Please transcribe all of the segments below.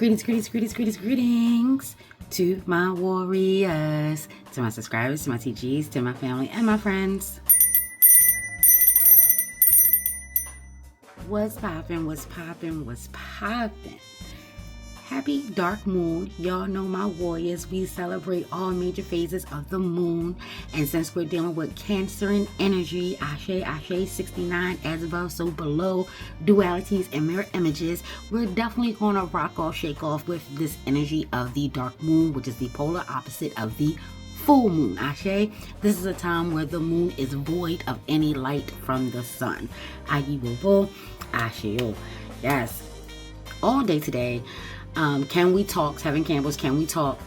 Greetings to my warriors, to my subscribers, to my TGs, to my family, and my friends. What's poppin', what's poppin', what's poppin'? Happy dark moon. Y'all know my warriors. We celebrate all major phases of the moon. And since we're dealing with Cancer and energy, Ashe, 69, as above, so below, dualities and mirror images, we're definitely going to rock off, shake off with this energy of the dark moon, which is the polar opposite of the full moon. Ashe, this is a time where the moon is void of any light from the sun. Ayibobo, Ashe. Yes. All day today. Can we talk? Seven Candles, Can We Talk?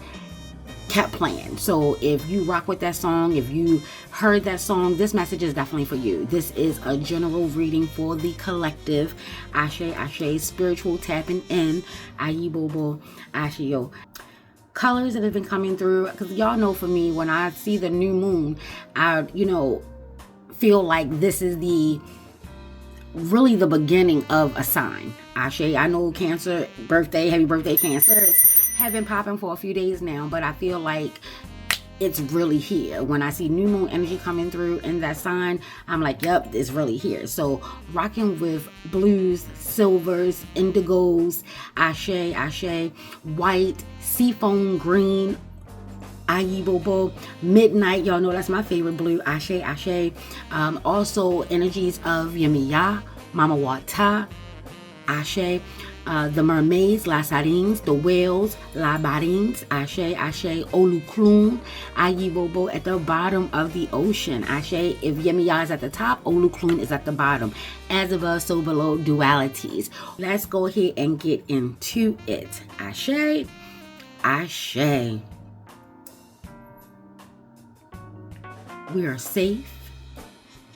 Kept playing. So if you rock with that song, if you heard that song, this message is definitely for you. This is a general reading for the collective. Ashe, spiritual tapping in. Ayibobo, Ashe. Colors that have been coming through, because y'all know for me, when I see the new moon, I, feel like this is really the beginning of a sign. Ashe, I know Cancer birthday, happy birthday Cancers, have been popping for a few days now, but I feel like it's really here. When I see new moon energy coming through in that sign, I'm like, yep, it's really here. So rocking with blues, silvers, indigos, Ashe, white, seafoam green, Ayibobo, midnight, y'all know that's my favorite blue, Ashe. Also energies of Yemiya, Mama Wata, Ashe, the mermaids, La Sarines, the whales, La Barines, Ashe, Oluklun, Ayibobo at the bottom of the ocean, Ashe. If Yemiya is at the top, Oluklun is at the bottom. As above, so below, dualities. Let's go ahead and get into it. Ashe. We are safe,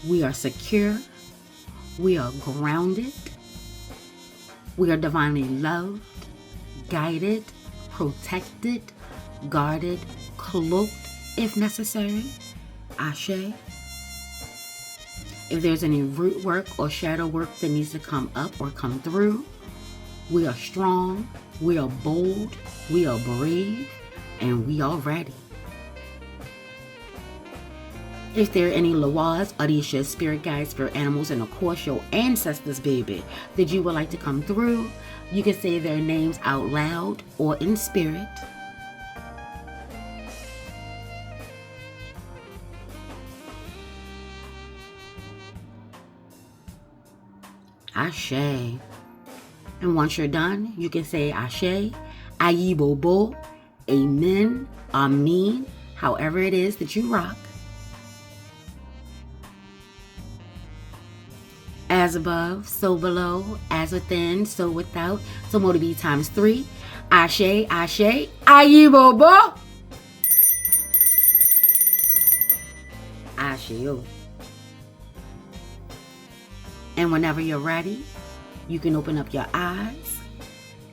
we are secure, we are grounded, we are divinely loved, guided, protected, guarded, cloaked if necessary. Ashe. If there's any root work or shadow work that needs to come up or come through, we are strong, we are bold, we are brave, and we are ready. If there are any Lawas, Orishas, spirit guides, spirit animals, and of course your ancestors, baby, that you would like to come through, you can say their names out loud or in spirit. Ashe. And once you're done, you can say Ashe, Ayibobo, Amen, Amen, however it is that you rock. As above, so below, as within, so without, so more to be times 3. Ashe, Ayibobo. Ashe. And whenever you're ready, you can open up your eyes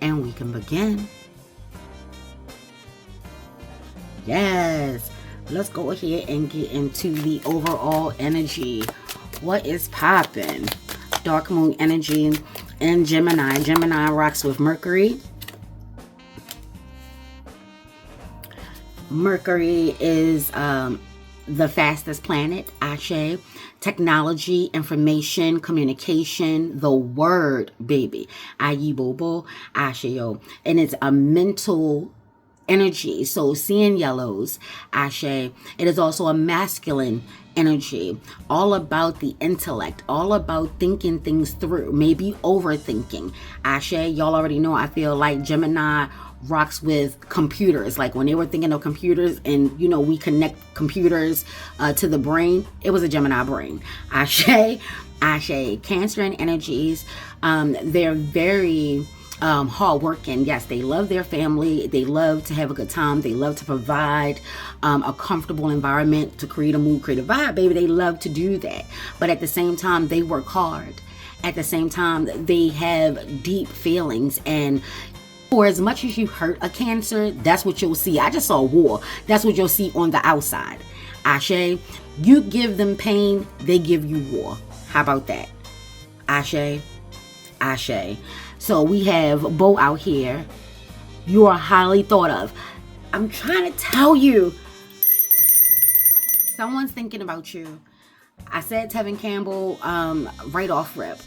and we can begin. Yes, let's go ahead and get into the overall energy. What is poppin'? Dark moon energy in Gemini. Gemini rocks with Mercury. Mercury is the fastest planet. Ashe. Technology, information, communication, the word, baby. Ayibobo, Ashe. And it's a mental energy. So seeing yellows, Ashe. It is also a masculine energy, all about the intellect, all about thinking things through, maybe overthinking. Ashe, y'all already know, I feel like Gemini rocks with computers. Like when they were thinking of computers and, we connect computers to the brain, it was a Gemini brain. Ashe. Cancer and energies, they're very hard working. Yes, they love their family. They love to have a good time. They love to provide a comfortable environment to create a mood, create a vibe, baby. They love to do that. But at the same time, they work hard. At the same time, they have deep feelings. And for as much as you hurt a Cancer, that's what you'll see. I just saw war. That's what you'll see on the outside. Ashe, you give them pain, they give you war. How about that? Ashe. So we have Bo out here You are highly thought of. I'm trying to tell you, someone's thinking about you. I said Tevin Campbell right off rip.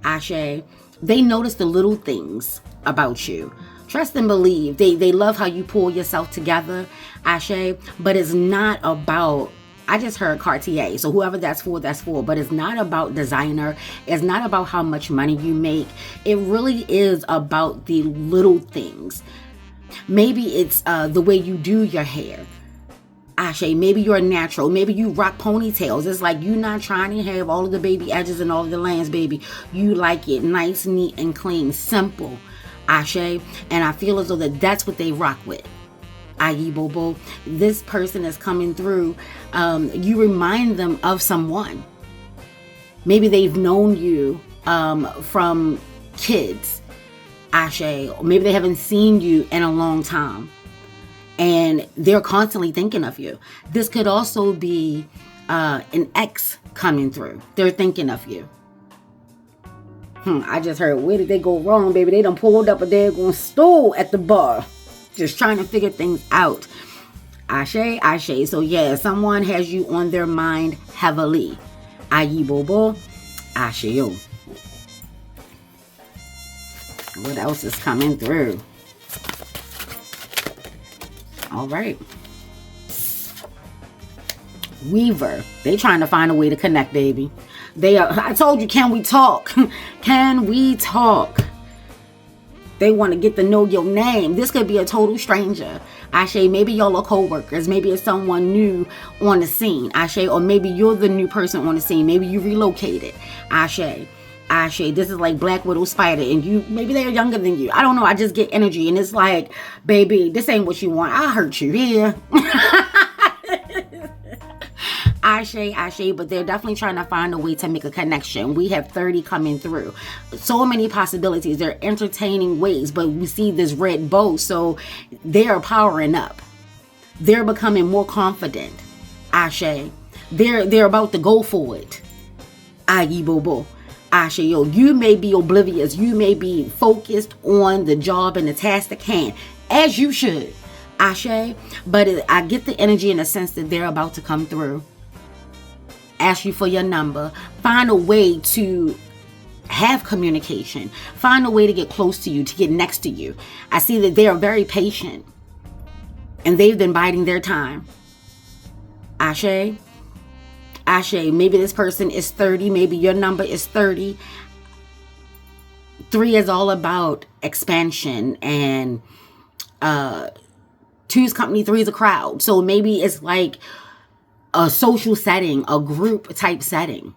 Ashe, they notice the little things about you. Trust and believe. They love how you pull yourself together, Ashe, but it's not about, I just heard Cartier, so whoever that's for, but it's not about designer. It's not about how much money you make. It really is about the little things. Maybe it's the way you do your hair. Ashe, maybe you're natural. Maybe you rock ponytails. It's like you're not trying to have all of the baby edges and all of the lines, baby. You like it nice, neat, and clean. Simple. Ashe. And I feel as though that's what they rock with. Ayi Bobo. This person is coming through. You remind them of someone. Maybe they've known you from kids. Ashe. Or maybe they haven't seen you in a long time. And they're constantly thinking of you. This could also be an ex coming through. They're thinking of you. I just heard, where did they go wrong, baby? They done pulled up a daggone stool at the bar. Just trying to figure things out. Ashe, Ashe. So yeah, someone has you on their mind heavily. Ayi Bobo, Ashe yo. What else is coming through? All right. Weaver. They trying to find a way to connect, baby. They are. I told you, can we talk? Can we talk? They want to get to know your name. This could be a total stranger. Ashe, maybe y'all are co-workers. Maybe it's someone new on the scene. Ashe, or maybe you're the new person on the scene. Maybe you relocated. Ashe. Ashe, this is like Black Widow Spider, and you, maybe they're younger than you. I don't know. I just get energy, and it's like, baby, this ain't what you want. I'll hurt you here. Ashe, Ashe, but they're definitely trying to find a way to make a connection. We have 30 coming through. So many possibilities. They're entertaining ways, but we see this red bow, so they are powering up. They're becoming more confident. Ashe. They're about to go for it. Ayi Bobo. Ashe, yo, you may be oblivious. You may be focused on the job and the task at hand, as you should. Ashe, but I get the energy in the sense that they're about to come through. Ask you for your number. Find a way to have communication. Find a way to get close to you, to get next to you. I see that they are very patient, and they've been biding their time. Ashe. Ashe, maybe this person is 30. Maybe your number is 30. 3 is all about expansion, and 2 is company, 3 is a crowd. So maybe it's like a social setting, a group type setting.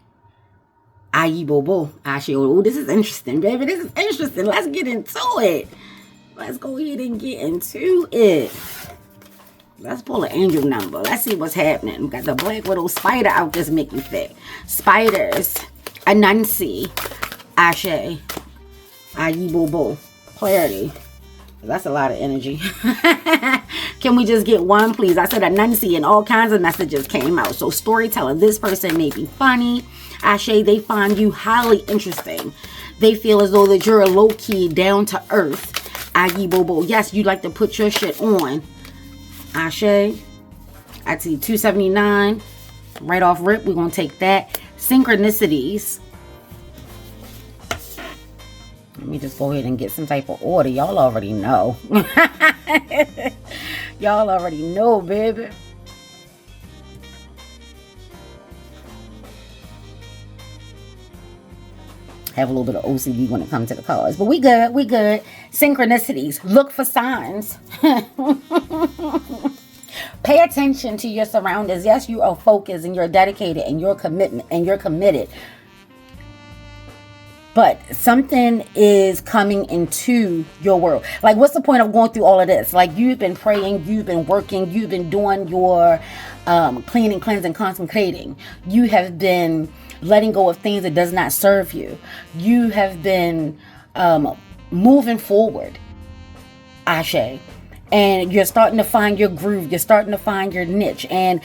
Ayi Bobo, Ashe. Oh, this is interesting, baby. This is interesting. Let's get into it. Let's go ahead and get into it. Let's pull an angel number. Let's see what's happening. We got the Black Widow Spider out this Mickey Thick. Spiders. Loom&Sea. Ashe. Ayi Bobo. Clarity. That's a lot of energy. Can we just get one, please? I said Loom&Sea and all kinds of messages came out. So storyteller. This person may be funny. Ashe, they find you highly interesting. They feel as though that you're a low-key, down-to-earth. Ayi Bobo. Yes, you like to put your shit on. Ashe. I see 279. Right off rip, we're going to take that. Synchronicities. Let me just go ahead and get some type of order. Y'all already know. Y'all already know, baby. Have a little bit of OCD when it comes to the cards. But we good. We good. Synchronicities. Look for signs. Pay attention to your surroundings. Yes, you are focused and you're dedicated and you're committed. But something is coming into your world. Like, what's the point of going through all of this? Like, you've been praying, you've been working, you've been doing your cleaning, cleansing, consecrating. You have been letting go of things that does not serve you. You have been moving forward, Ashe. and you're starting to find your groove, you're starting to find your niche, and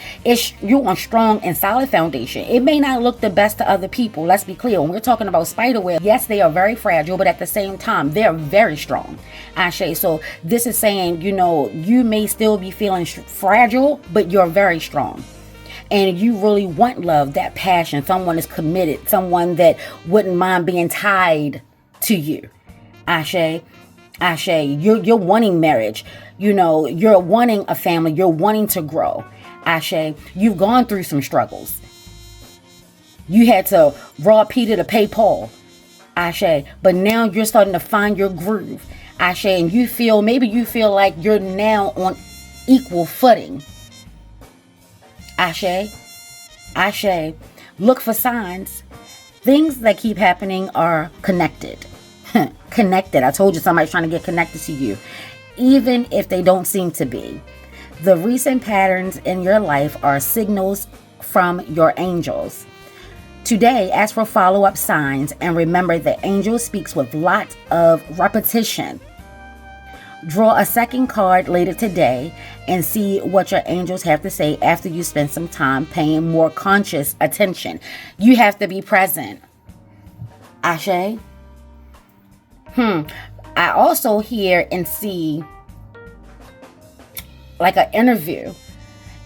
you're on strong and solid foundation. It may not look the best to other people. Let's be clear, when we're talking about spider web, yes, they are very fragile, but at the same time they're very strong, Ashe. So this is saying, you may still be feeling fragile, but you're very strong, and you really want love, that passion, someone is committed, someone that wouldn't mind being tied to you, Ashe. You're wanting marriage. You're wanting a family. You're wanting to grow. Ashe, you've gone through some struggles. You had to rob Peter to pay Paul. Ashe, but now you're starting to find your groove. Ashe, and maybe you feel like you're now on equal footing. Ashe, look for signs. Things that keep happening are connected. Connected. I told you somebody's trying to get connected to you, even if they don't seem to be. The recent patterns in your life are signals from your angels. Today, ask for follow-up signs and remember the angel speaks with lots of repetition. Draw a second card later today and see what your angels have to say after you spend some time paying more conscious attention. You have to be present. Ashe? I also hear and see like an interview,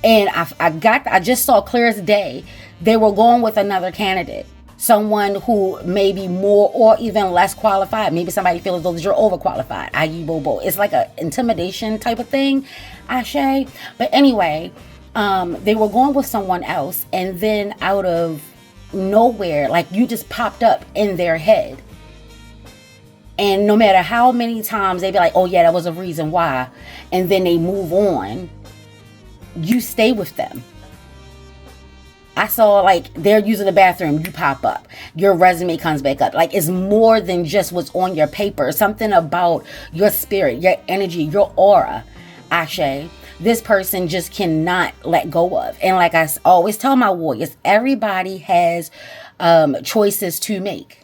and I just saw clear as day. They were going with another candidate, someone who may be more or even less qualified. Maybe somebody feels as though you're overqualified. I.e. Bobo. It's like a intimidation type of thing, Ashe. But anyway, they were going with someone else, and then out of nowhere, like you just popped up in their head. And no matter how many times they be like, oh yeah, that was a reason why, and then they move on, you stay with them. I saw like they're using the bathroom, you pop up, your resume comes back up. Like it's more than just what's on your paper. Something about your spirit, your energy, your aura, Ashe. This person just cannot let go of. And like I always tell my warriors, everybody has choices to make.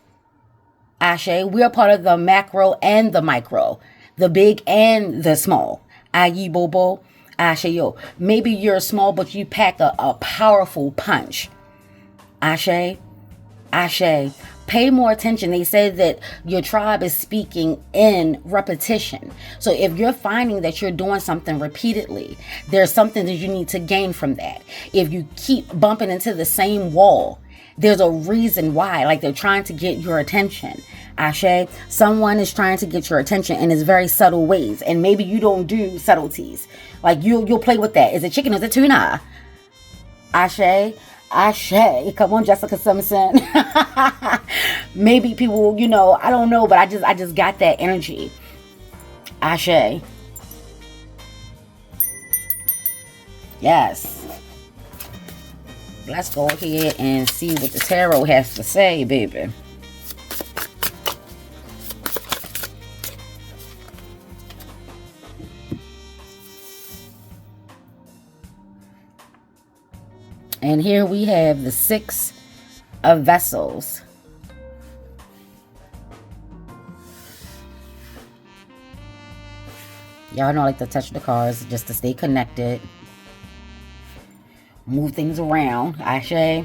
Ashe, we're part of the macro and the micro, the big and the small. Ayi Bobo, Ashe yo. Maybe you're small, but you pack a powerful punch. Ashe, pay more attention. They said that your tribe is speaking in repetition. So if you're finding that you're doing something repeatedly, there's something that you need to gain from that. If you keep bumping into the same wall, there's a reason why, like they're trying to get your attention. Ashe, someone is trying to get your attention in its very subtle ways. And maybe you don't do subtleties. Like you'll play with that. Is it chicken or is it tuna? Ashe. Come on, Jessica Simpson. Maybe people, I don't know, but I just got that energy. Ashe. Yes. Let's go ahead and see what the tarot has to say, baby. And here we have the 6 of Vessels. Y'all know I like to touch the cards just to stay connected. Move things around. Ashe.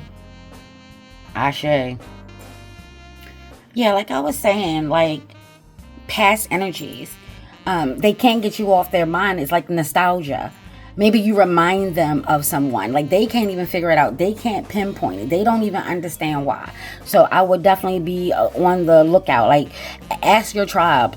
Yeah, like I was saying, like past energies, they can't get you off their mind. It's like nostalgia. Maybe you remind them of someone. Like they can't even figure it out. They can't pinpoint it. They don't even understand why. So I would definitely be on the lookout. Like ask your tribe.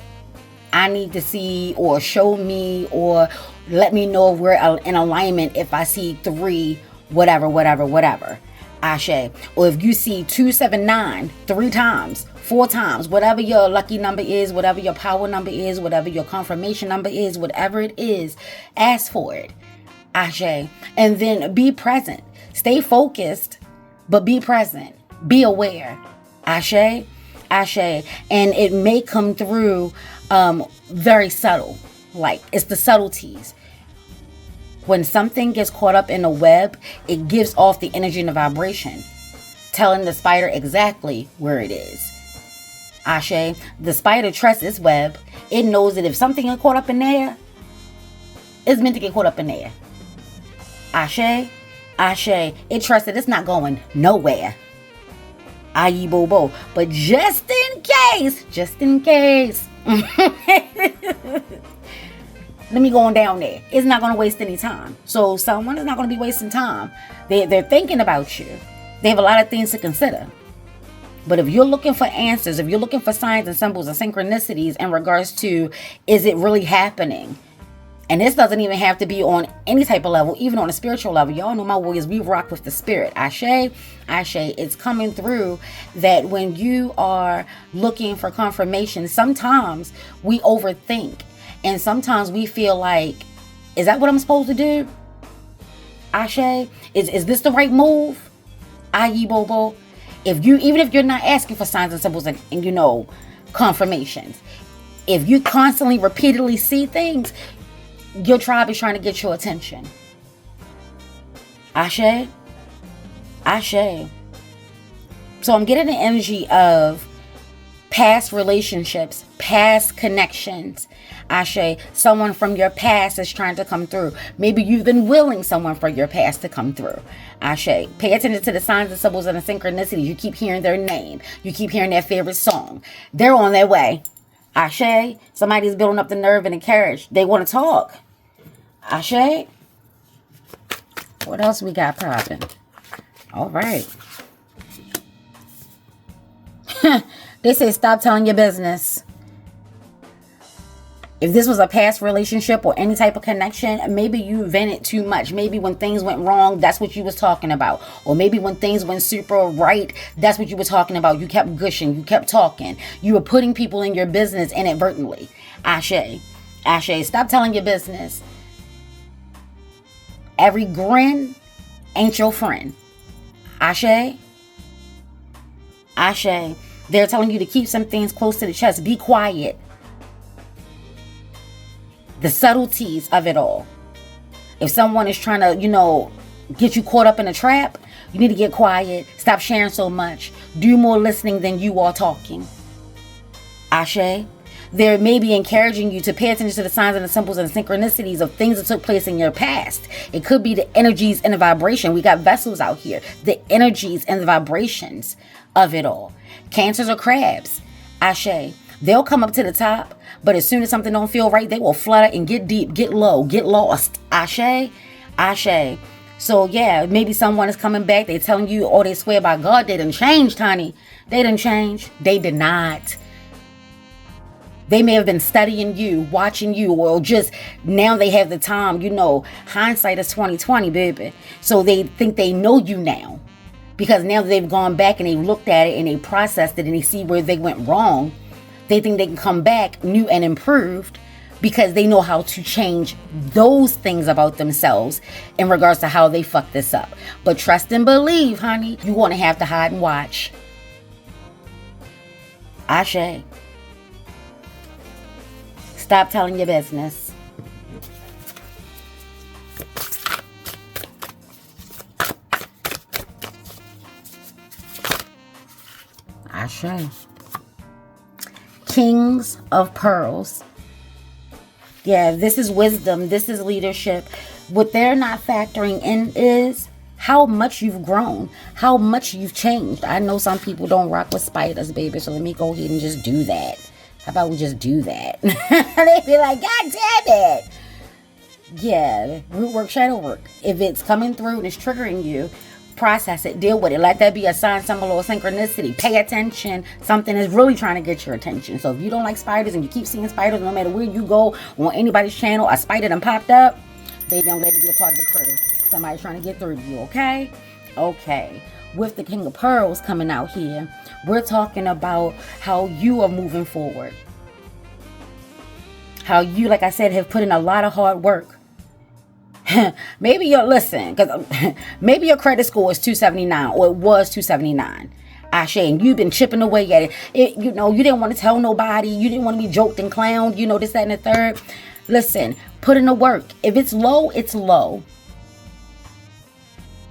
I need to see or show me or let me know if we're in alignment if I see 3 whatever. Ashe. Or if you see 279 3 times, 4 times, whatever your lucky number is, whatever your power number is, whatever your confirmation number is, whatever it is, ask for it. Ashe. And then be present. Stay focused, but be present. Be aware. Ashe. And it may come through very subtle. Like it's the subtleties. When something gets caught up in a web, it gives off the energy and the vibration, telling the spider exactly where it is. Ashe, the spider trusts its web. It knows that if something is caught up in there, It's meant to get caught up in there. Ashe, Ashe. It trusted it's not going nowhere. Aye, bobo. But just in case. Let me go on down there. It's not going to waste any time. So someone is not going to be wasting time. They're thinking about you. They have a lot of things to consider. But if you're looking for answers, if you're looking for signs and symbols and synchronicities in regards to, is it really happening? And this doesn't even have to be on any type of level, even on a spiritual level. Y'all know my warriors, we rock with the spirit. Ashe, Ashe. It's coming through that when you are looking for confirmation, sometimes we overthink. And sometimes we feel like, is that what I'm supposed to do? Ashe, is this the right move? Aye, bobo. Even if you're not asking for signs and symbols and confirmations, if you constantly, repeatedly see things, your tribe is trying to get your attention. Ashe, Ashe. So I'm getting the energy of past relationships, past connections. Ashe, someone from your past is trying to come through. Maybe you've been willing someone from your past to come through. Ashe, pay attention to the signs and symbols and the synchronicities. You keep hearing their name. You keep hearing their favorite song. They're on their way. Ashe, somebody's building up the nerve and the courage. They want to talk. Ashe. What else we got popping? All right. They say stop telling your business. If this was a past relationship or any type of connection, maybe you vented too much. Maybe when things went wrong, that's what you was talking about. Or maybe when things went super right, that's what you were talking about. You kept gushing. You kept talking. You were putting people in your business inadvertently. Ashe. Ashe. Stop telling your business. Every grin ain't your friend. Ashe. Ashe. They're telling you to keep some things close to the chest. Be quiet. The subtleties of it all. If someone is trying to, get you caught up in a trap, you need to get quiet. Stop sharing so much. Do more listening than you are talking. Ashe. They may be encouraging you to pay attention to the signs and the symbols and the synchronicities of things that took place in your past. It could be the energies and the vibration. We got vessels out here. The energies and the vibrations of it all. Cancers or crabs. Ashe. They'll come up to the top, but as soon as something don't feel right, they will flutter and get deep, get low, get lost. Ashe, Ashe. So yeah, maybe someone is coming back. They telling you, or they swear by God, they done changed, honey. They done changed. They did not. They may have been studying you, watching you, or just now they have the time. Hindsight is 20/20, baby. So they think they know you now, because now that they've gone back and they've looked at it and they processed it and they see where they went wrong. They think they can come back new and improved because they know how to change those things about themselves in regards to how they fucked this up. But trust and believe, honey, you're going to have to hide and watch. Ashe. Stop telling your business. Ashe. Kings of Pearls. Yeah, this is wisdom. This is leadership. What they're not factoring in is how much you've grown, how much you've changed. I know some people don't rock with spiders, baby, so let me go ahead and just do that. How about we just do that? They be like, God damn it. Yeah, root work, shadow work. If it's coming through and it's triggering you, process it, deal with it. Let that be a sign, symbol, or synchronicity. Pay attention. Something is really trying to get your attention. So if you don't like spiders and you keep seeing spiders, no matter where you go on anybody's channel, a spider done popped up, they don't let it be a part of the crew. Somebody's trying to get through to you, okay? Okay. With the King of Pearls coming out here, we're talking about how you are moving forward. How you, like I said, have put in a lot of hard work. Maybe maybe your credit score is 279, or it was 279. Ashe, and you've been chipping away at it. You didn't want to tell nobody. You didn't want to be joked and clowned. This, that, and the third. Listen, put in the work. If it's low, it's low.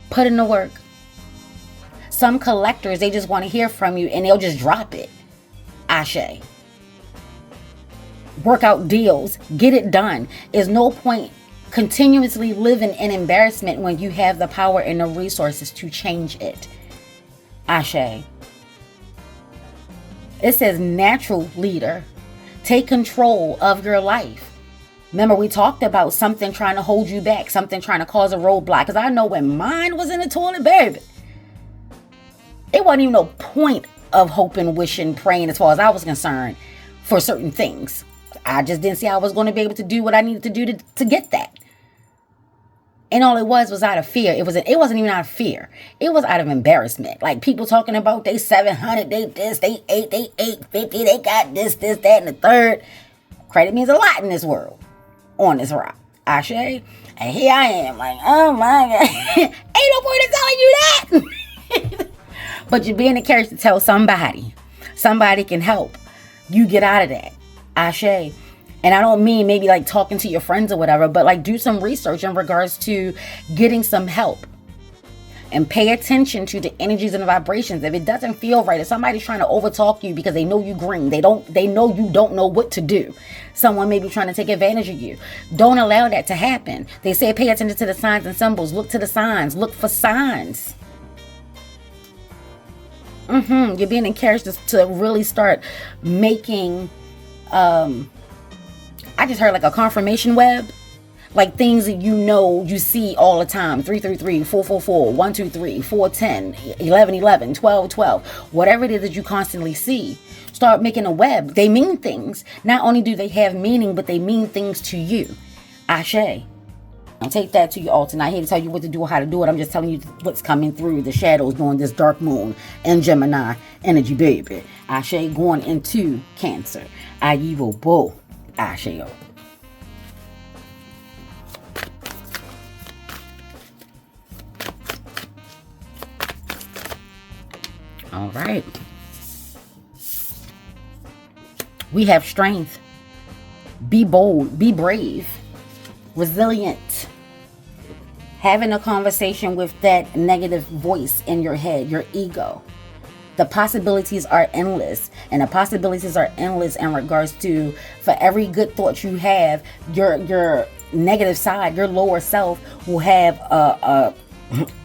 Put in the work. Some collectors, they just want to hear from you and they'll just drop it. Ashe. Work out deals. Get it done. There's no point continuously living in embarrassment when you have the power and the resources to change it. Ashe. It says natural leader. Take control of your life. Remember, we talked about something trying to hold you back, something trying to cause a roadblock. Because I know when mine was in the toilet, baby, it wasn't even no point of hoping, wishing, praying as far as I was concerned for certain things. I just didn't see how I was going to be able to do what I needed to do to get that. And all it was out of fear. It wasn't even out of fear. It was out of embarrassment. Like people talking about they 700, they this, they 850, they got this, that, and the third. Credit means a lot in this world. On this rock. Ashe. And here I am like, oh my God. Ain't no point in telling you that. But you're being encouraged to tell somebody. Somebody can help you get out of that. Ashe. And I don't mean maybe like talking to your friends or whatever, but like do some research in regards to getting some help. And pay attention to the energies and the vibrations. If it doesn't feel right, if somebody's trying to overtalk you because they know you green, they know you don't know what to do. Someone may be trying to take advantage of you. Don't allow that to happen. They say pay attention to the signs and symbols. Look to the signs. Look for signs. You're being encouraged to really start making, I just heard like a confirmation web. Like things that you see all the time. 333, 444, 123, 410, 1111, 1212. Whatever it is that you constantly see. Start making a web. They mean things. Not only do they have meaning, but they mean things to you. Ashe. I'll take that to you all tonight. I hate to tell you what to do or how to do it. I'm just telling you what's coming through the shadows during this dark moon and Gemini energy, baby. Ashe going into Cancer. Ayivo Bo. Ashe. All right. We have strength. Be bold. Be brave. Resilient. Having a conversation with that negative voice in your head, your ego. The possibilities are endless. And the possibilities are endless in regards to, for every good thought you have, your negative side, your lower self will have what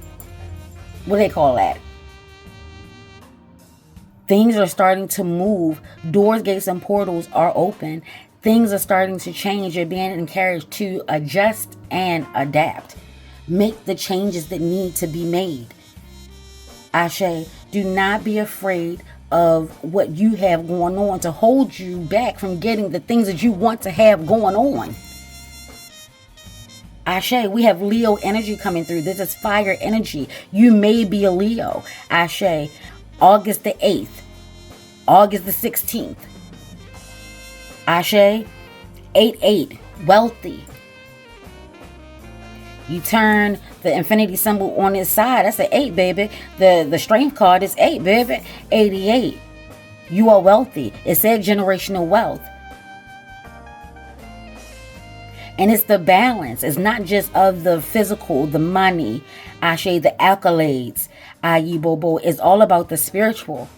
do they call that? Things are starting to move. Doors, gates, and portals are open. Things are starting to change. You're being encouraged to adjust and adapt. Make the changes that need to be made. Ashe, do not be afraid of what you have going on to hold you back from getting the things that you want to have going on. Ashe, we have Leo energy coming through. This is fire energy. You may be a Leo. Ashe. August the 8th, August the 16th. Ashe, 8-8, wealthy. You turn the infinity symbol on its side. That's an 8, baby. The strength card is 8, baby. 88. You are wealthy. It said generational wealth. And it's the balance. It's not just of the physical, the money, Ashe, the accolades. Ayibobo, is all about the spiritual.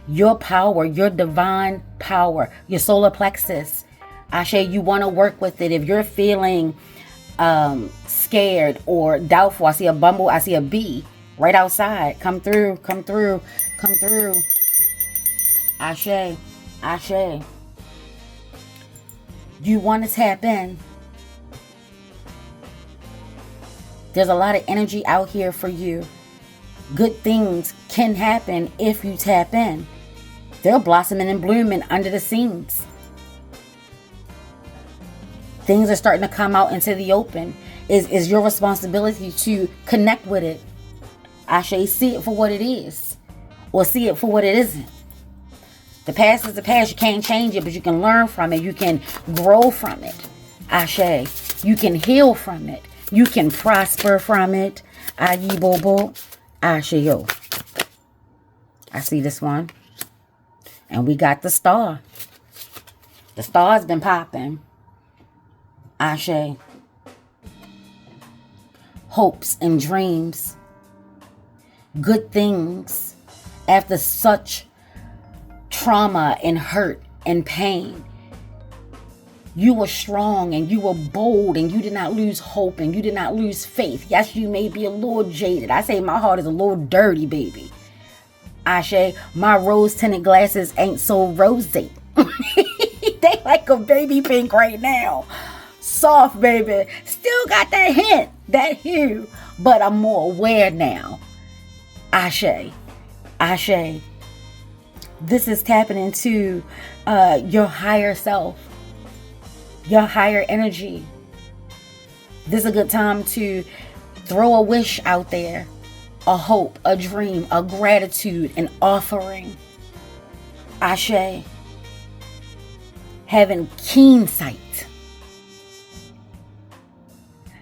Your power, your divine power, your solar plexus. Ashe, you want to work with it. If you're feeling scared or doubtful, I see a bumble, I see a bee right outside. Come through, come through, come through. Ashe, Ashe. You want to tap in. There's a lot of energy out here for you. Good things can happen if you tap in. They're blossoming and blooming under the scenes. Things are starting to come out into the open. It's your responsibility to connect with it. Ashe, see it for what it is. Or see it for what it isn't. The past is the past. You can't change it, but you can learn from it. You can grow from it. Ashe, you can heal from it. You can prosper from it. Ayibobo. Ashe-yo. I see this one. And we got the star. The star's been popping. Ashe. Hopes and dreams. Good things. After such trauma and hurt and pain. You were strong and you were bold and you did not lose hope and you did not lose faith. Yes, you may be a little jaded. I say my heart is a little dirty, baby. Ashe, my rose-tinted glasses ain't so rosy. They like a baby pink right now. Soft, baby. Still got that hint, that hue, but I'm more aware now. Ashe. Ashe. This is tapping into your higher self, your higher energy. This is a good time to throw a wish out there, a hope, a dream, a gratitude, an offering. Ashe. Having keen sight.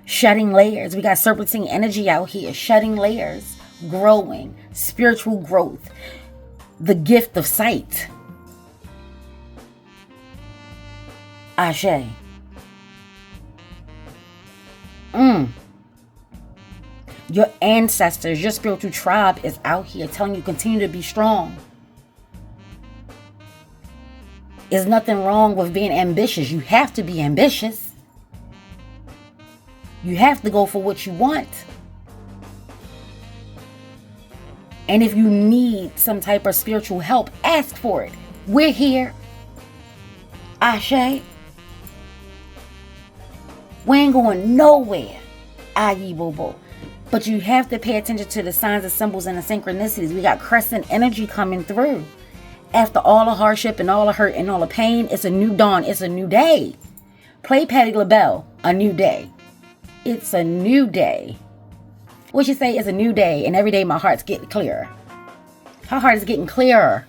Shedding layers. We got serpentine energy out here. Shedding layers. Growing. Spiritual growth. The gift of sight. Ashe. Your ancestors, your spiritual tribe is out here telling you continue to be strong. There's nothing wrong with being ambitious. You have to be ambitious. You have to go for what you want. And if you need some type of spiritual help, ask for it. We're here. Ashe. We ain't going nowhere. Ayibobo. But you have to pay attention to the signs, the symbols, and the synchronicities. We got crescent energy coming through. After all the hardship and all the hurt and all the pain, it's a new dawn. It's a new day. Play Patti LaBelle. A new day. It's a new day. What you say is a new day, and every day my heart's getting clearer. Her heart is getting clearer.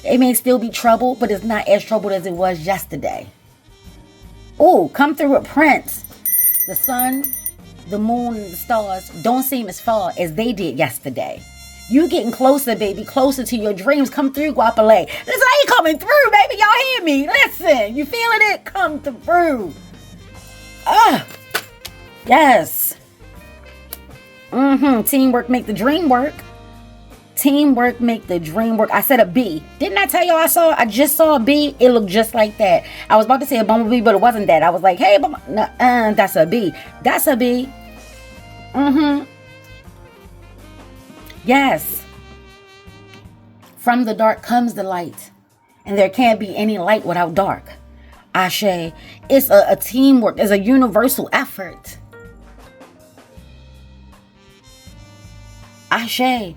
It may still be trouble, but it's not as troubled as it was yesterday. Oh, come through with Prince. The sun, the moon, and the stars don't seem as far as they did yesterday. You getting closer, baby, closer to your dreams. Come through, Guapale. Listen, I ain't coming through, baby. Y'all hear me? Listen, you feeling it? Come through. Yes. Teamwork make the dream work. Teamwork make the dream work. I said a bee. Didn't I tell y'all I just saw a bee? It looked just like that. I was about to say a bumblebee, but it wasn't that. I was like, hey, that's a bee. That's a bee. Yes. From the dark comes the light. And there can't be any light without dark. Ashe. It's a teamwork. It's a universal effort. Ashe.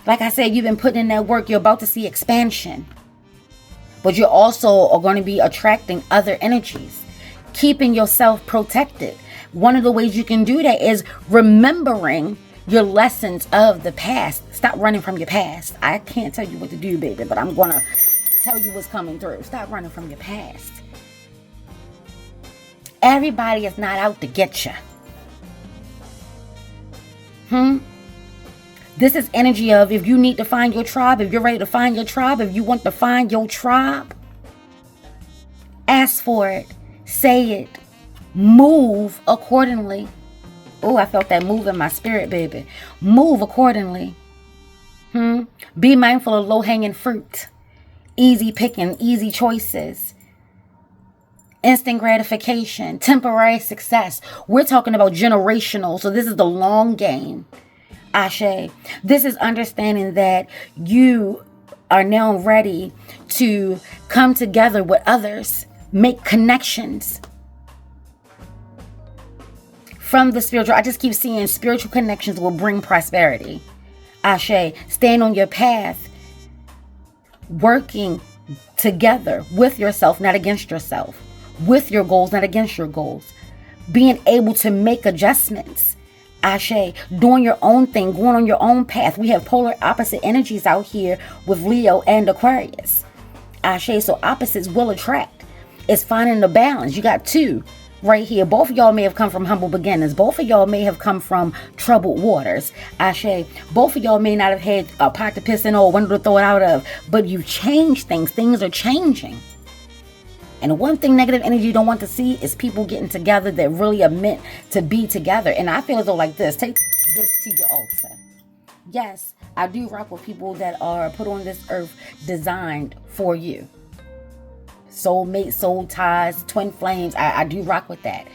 Like I said, you've been putting in that work. You're about to see expansion. But you also are going to be attracting other energies. Keeping yourself protected. One of the ways you can do that is remembering your lessons of the past. Stop running from your past. I can't tell you what to do, baby, but I'm going to tell you what's coming through. Stop running from your past. Everybody is not out to get you. This is energy of if you need to find your tribe, if you're ready to find your tribe, if you want to find your tribe, ask for it, say it, move accordingly. Oh, I felt that move in my spirit, baby. Move accordingly. Be mindful of low-hanging fruit, easy picking, easy choices, instant gratification, temporary success. We're talking about generational, so this is the long game. Ashe. This is understanding that you are now ready to come together with others, make connections from the spiritual. I just keep seeing spiritual connections will bring prosperity. Ashe. Stand on your path, working together with yourself, not against yourself, with your goals, not against your goals, being able to make adjustments. Ashe, doing your own thing, going on your own path. We have polar opposite energies out here with Leo and Aquarius. Ashe, so opposites will attract. It's finding the balance. You got two right here. Both of y'all may have come from humble beginnings. Both of y'all may have come from troubled waters. Ashe, both of y'all may not have had a pot to piss in or a window to throw it out of, but you've changed things. Things are changing. And the one thing negative energy you don't want to see is people getting together that really are meant to be together. And I feel as though like this. Take this to your altar. Yes, I do rock with people that are put on this earth designed for you. soulmate, soul ties, twin flames. I do rock with that.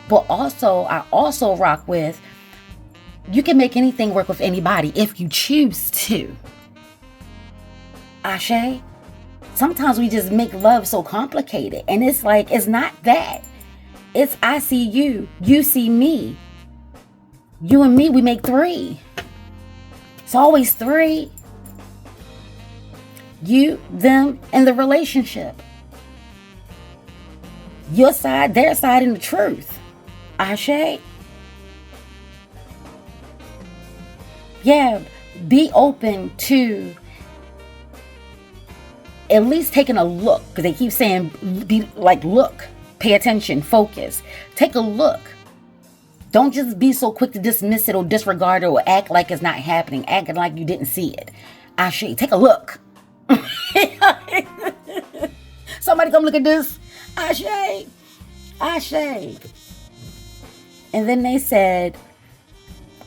But also, I also rock with, you can make anything work with anybody if you choose to. Ashe. Sometimes we just make love so complicated. And it's like, it's not that. It's I see you. You see me. You and me, we make three. It's always three. You, them, and the relationship. Your side, their side, and the truth. Ashe. Yeah, be open to at least taking a look, because they keep saying, be like, look, pay attention, focus, take a look. Don't just be so quick to dismiss it or disregard it or act like it's not happening, acting like you didn't see it. Ashe, take a look. Somebody come look at this. Ashe, Ashe. And then they said,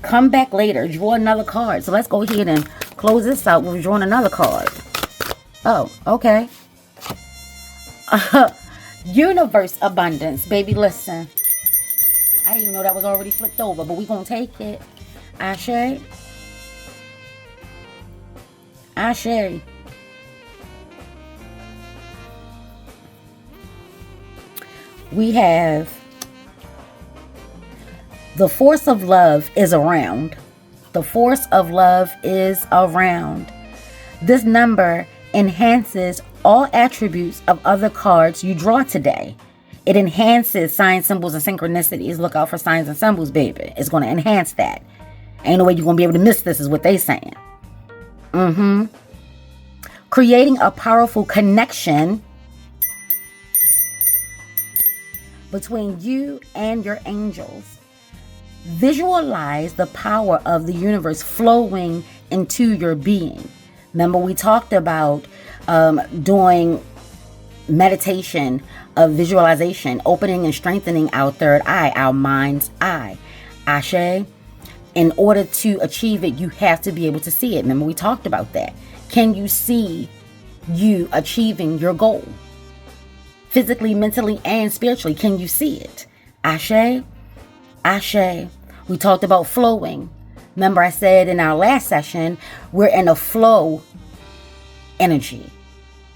come back later, draw another card. So let's go ahead and close this out with drawing another card. Oh, okay. Universe abundance. Baby, listen. I didn't even know that was already flipped over, but we're going to take it. Ashe. Ashe. We have the force of love is around. The force of love is around. This number enhances all attributes of other cards you draw today. It enhances signs, symbols, and synchronicities. Look out for signs and symbols, baby. It's going to enhance that. Ain't no way you're going to be able to miss this, is what they saying. Creating a powerful connection between you and your angels. Visualize the power of the universe flowing into your being. Remember, we talked about doing meditation of visualization, opening and strengthening our third eye, our mind's eye. Ashe. In order to achieve it, you have to be able to see it. Remember, we talked about that. Can you see you achieving your goal? Physically, mentally, and spiritually, can you see it? Ashe. Ashe. We talked about flowing. Remember, I said in our last session, we're in a flow energy.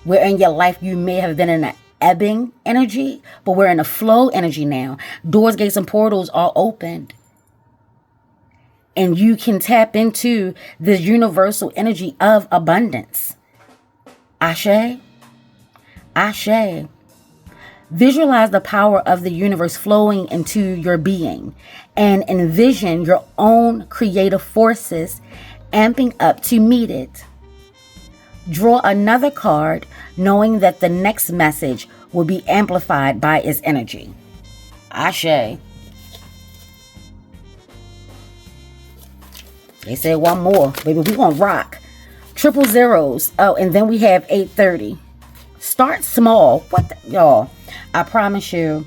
Where in your life you may have been in an ebbing energy, but we're in a flow energy now. Doors, gates, and portals are opened. And you can tap into this universal energy of abundance. Ashe. Ashe. Visualize the power of the universe flowing into your being and envision your own creative forces amping up to meet it. Draw another card knowing that the next message will be amplified by its energy. Ashe. They said one more. Baby, we gonna rock. Triple zeros. Oh, and then we have 830. Start small. What the, y'all? I promise you,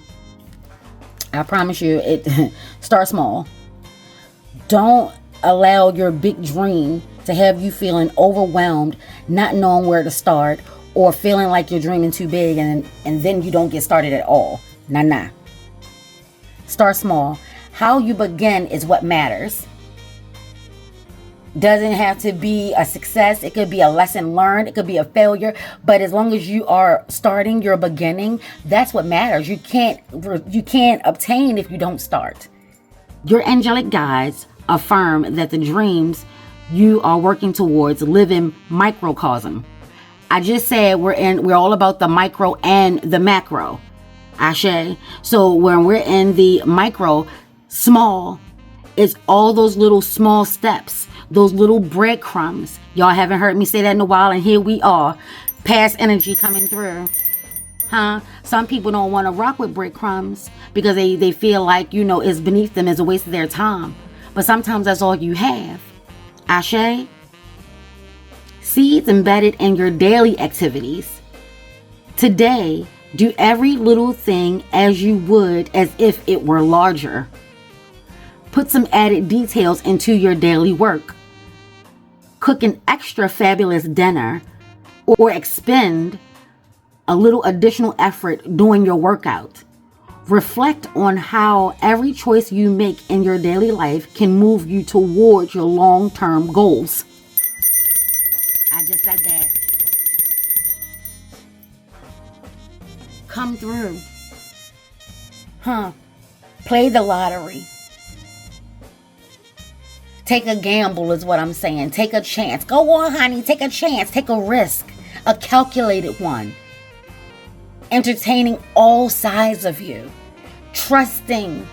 it start small. Don't allow your big dream to have you feeling overwhelmed, not knowing where to start, or feeling like you're dreaming too big and then you don't get started at all. Nah. Start small. How you begin is what matters. Doesn't have to be a success. It could be a lesson learned. It could be a failure. But as long as you are starting, you're beginning. That's what matters. You can't obtain if you don't start. Your angelic guides affirm that the dreams you are working towards live in microcosm. I just said we're all about the micro and the macro. Ashe. So when we're in the micro, small, it's all those little small steps, those little breadcrumbs. Y'all haven't heard me say that in a while, and here we are. Past energy coming through. Some people don't want to rock with breadcrumbs because they feel like, it's beneath them, it's a waste of their time. But sometimes that's all you have. Ashe. Seeds embedded in your daily activities. Today, do every little thing as you would as if it were larger. Put some added details into your daily work. Cook an extra fabulous dinner or expend a little additional effort doing your workout. Reflect on how every choice you make in your daily life can move you towards your long-term goals. I just said that. Come through. Play the lottery. Take a gamble is what I'm saying. Take a chance. Go on, honey. Take a chance. Take a risk. A calculated one. Entertaining all sides of you. Trusting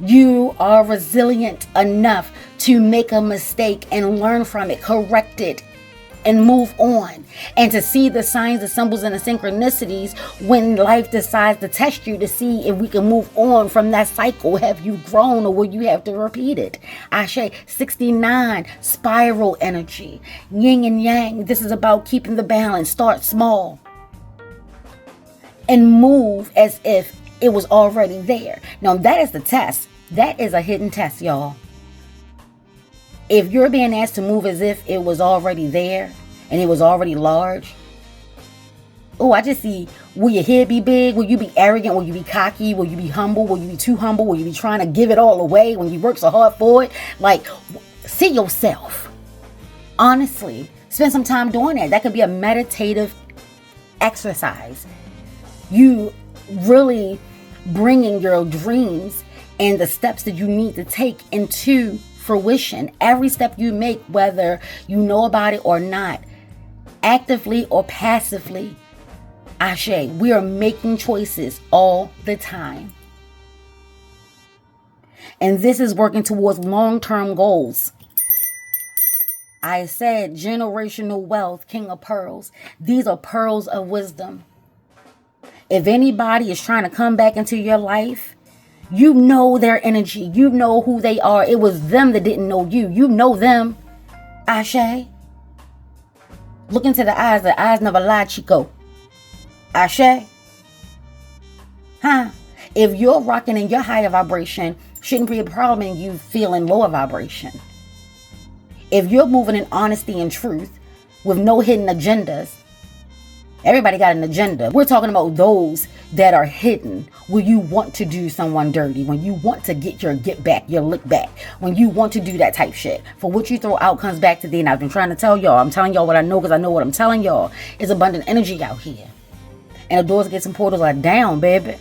you are resilient enough to make a mistake and learn from it, correct it, and move on. And to see the signs, the symbols, and the synchronicities when life decides to test you to see if we can move on from that cycle. Have you grown, or will you have to repeat it? Ashe, 69, spiral energy. Yin and yang. This is about keeping the balance. Start small and move as if it was already there. Now that is the test. That is a hidden test, y'all. If you're being asked to move as if it was already there and it was already large, oh, I just see, will your head be big? Will you be arrogant? Will you be cocky? Will you be humble? Will you be too humble? Will you be trying to give it all away when you work so hard for it? Like, see yourself. Honestly, spend some time doing that. That could be a meditative exercise. You really bringing your dreams and the steps that you need to take into fruition. Every step you make, whether you know about it or not, actively or passively, Ashe, we are making choices all the time. And this is working towards long-term goals. I said generational wealth, king of pearls. These are pearls of wisdom. If anybody is trying to come back into your life, you know their energy. You know who they are. It was them that didn't know you. You know them. Ashe. Look into the eyes. The eyes never lie, Chico. Ashe. If you're rocking in your higher vibration, shouldn't be a problem in you feeling lower vibration. If you're moving in honesty and truth with no hidden agendas, everybody got an agenda. We're talking about those that are hidden. When you want to do someone dirty, when you want to get your get back, your lick back, when you want to do that type shit. For what you throw out comes back to thee. And I've been trying to tell y'all. I'm telling y'all what I know because I know what I'm telling y'all. It's abundant energy out here. And the doors, gates, and portals are down, baby.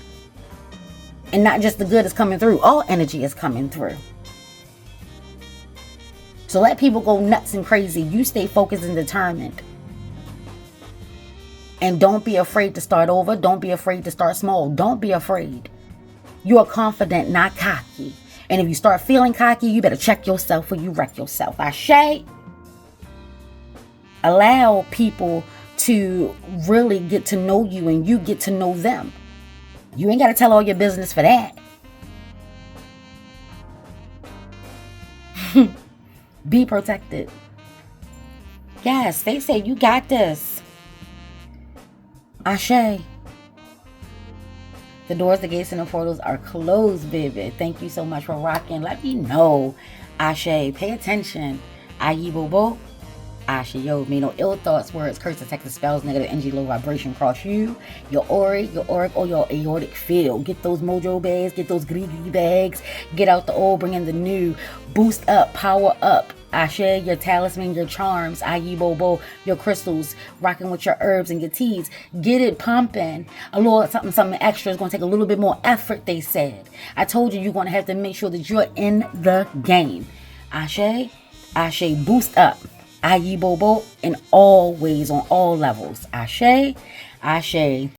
And not just the good is coming through. All energy is coming through. So let people go nuts and crazy. You stay focused and determined. And don't be afraid to start over. Don't be afraid to start small. Don't be afraid. You are confident, not cocky. And if you start feeling cocky, you better check yourself or you wreck yourself. Ashe. Allow people to really get to know you and you get to know them. You ain't got to tell all your business for that. Be protected. Yes, they say you got this. Ashe. The doors, the gates, and the portals are closed, baby. Thank you so much for rocking. Let me know. Ashe. Pay attention. Ayi bobo. Ashe, yo, me no ill thoughts, words, curses, texts, spells, negative energy, low vibration cross you, your auric, or your aortic field. Get those mojo bags, get those greedy bags, get out the old, bring in the new, boost up, power up. Ashe, your talisman, your charms, Ayi bobo, your crystals, rocking with your herbs and your teas. Get it pumping. A little something extra is going to take a little bit more effort, they said. I told you you're going to have to make sure that you're in the game. Ashe, Ashe, boost up. Ayi bobo in all ways, on all levels. Ashe, Ashe.